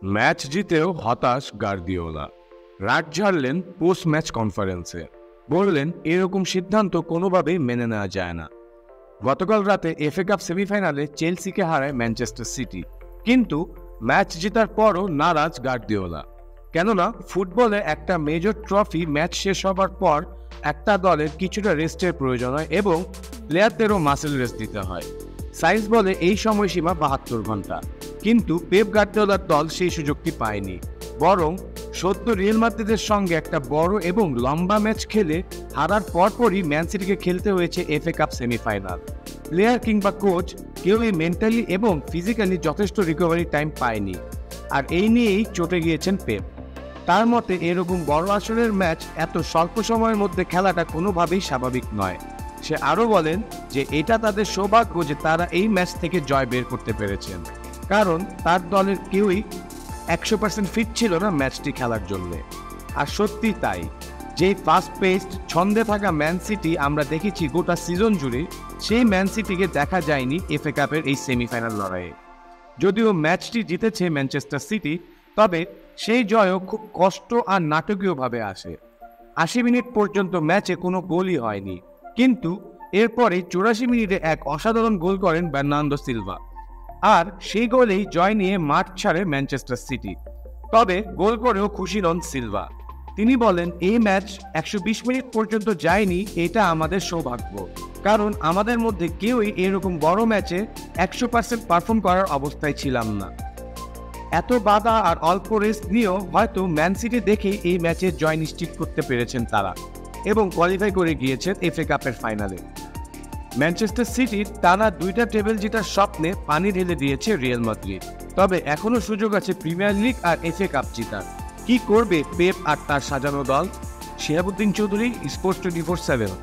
Match জিতেও হতাশ Guardiola. রাগ ঝাড়লেন post match কনফারেন্সে। বললেন, এরকম সিদ্ধান্ত কোনোভাবেই মেনে নেওয়া যায় না। গতকাল রাতে এফএ কাপ সেমিফাইনালে চেলসিকে হারায় ম্যানচেস্টার সিটি, কিন্তু ম্যাচ জেতার পরও নারাজ গার্দিওলা। কেননা ফুটবলে একটা মেজর ট্রফি ম্যাচ শেষ হবার পর একটা দলের কিছুটা রেস্টের প্রয়োজন হয় এবং প্লেয়ারদেরও মাসেল রেস্ট দিতে হয়। সায়েন্স বলে এই সময়সীমা 72 ঘন্টা, কিন্তু পেপ গার্দিওলার দল সেই সুযোগটি পায়নি। বরং সদ্য রিয়াল মাদ্রিদের সঙ্গে একটা বড় এবং লম্বা ম্যাচ খেলে হারার পরপরই ম্যান সিটিকে খেলতে হয়েছে এফএ কাপ সেমিফাইনাল। প্লেয়ার কিংবা কোচ কেউই মেন্টালি এবং ফিজিক্যালি যথেষ্ট রিকভারি টাইম পায়নি, আর এই নিয়েই চটে গিয়েছেন পেপ। তার মতে এরকম বড় আসরের ম্যাচ এত স্বল্প সময়ের মধ্যে খেলাটা কোনোভাবেই স্বাভাবিক নয়। সে আরও বলেন যে এটা তাদের সৌভাগ্য যে তারা এই ম্যাচ থেকে জয় বের করতে পেরেছেন, কারণ তার দলের কেউই 100% ফিট ছিল না ম্যাচটি খেলার জন্য। আর সত্যি তাই, যেই ফাস্ট পেস্ট ছন্দে থাকা ম্যান সিটি আমরা দেখেছি গোটা সিজন জুড়ে, সেই ম্যান সিটিকে দেখা যায়নি এফএ কাপের এই সেমিফাইনাল লড়াইয়ে। যদিও ম্যাচটি জিতেছে ম্যানচেস্টার সিটি, তবে সেই জয়ও খুব কষ্ট আর নাটকীয়ভাবে আসে। 80 মিনিট পর্যন্ত ম্যাচে কোনো গোলই হয়নি, কিন্তু এরপরে 84 মিনিটে এক অসাধারণ গোল করেন বার্নার্ডো সিলভা, আর সেই গোলেই জয় নিয়ে মাঠ ছাড়ে ম্যানচেস্টার সিটি। তবে গোল করেও খুশি নন সিলভা। তিনি বলেন, এই ম্যাচ 120 মিনিট পর্যন্ত যায়নি, এটা আমাদের সৌভাগ্য, কারণ আমাদের মধ্যে কেউই এরকম বড় ম্যাচে 100% পারফর্ম করার অবস্থায় ছিলাম না। এত বাধা আর অল্প রেস্ট নিয়েও হয়তো ম্যান সিটি দেখেই এই ম্যাচে জয় নিশ্চিত করতে পেরেছেন তারা, এবং কোয়ালিফাই করে গিয়েছেন এফএ কাপের ফাইনালে। ম্যানচেস্টার সিটির টানা 2টা টেবিল জেতার স্বপ্নে পানি ঢেলে দিয়েছে রিয়াল মাদ্রিদ। তবে এখনও সুযোগ আছে প্রিমিয়ার লিগ আর এফএ কাপ জেতার। কি করবে পেপ আর তার সাজানো দল? শিহাবুদ্দিন চৌধুরী, স্পোর্টস 24/7।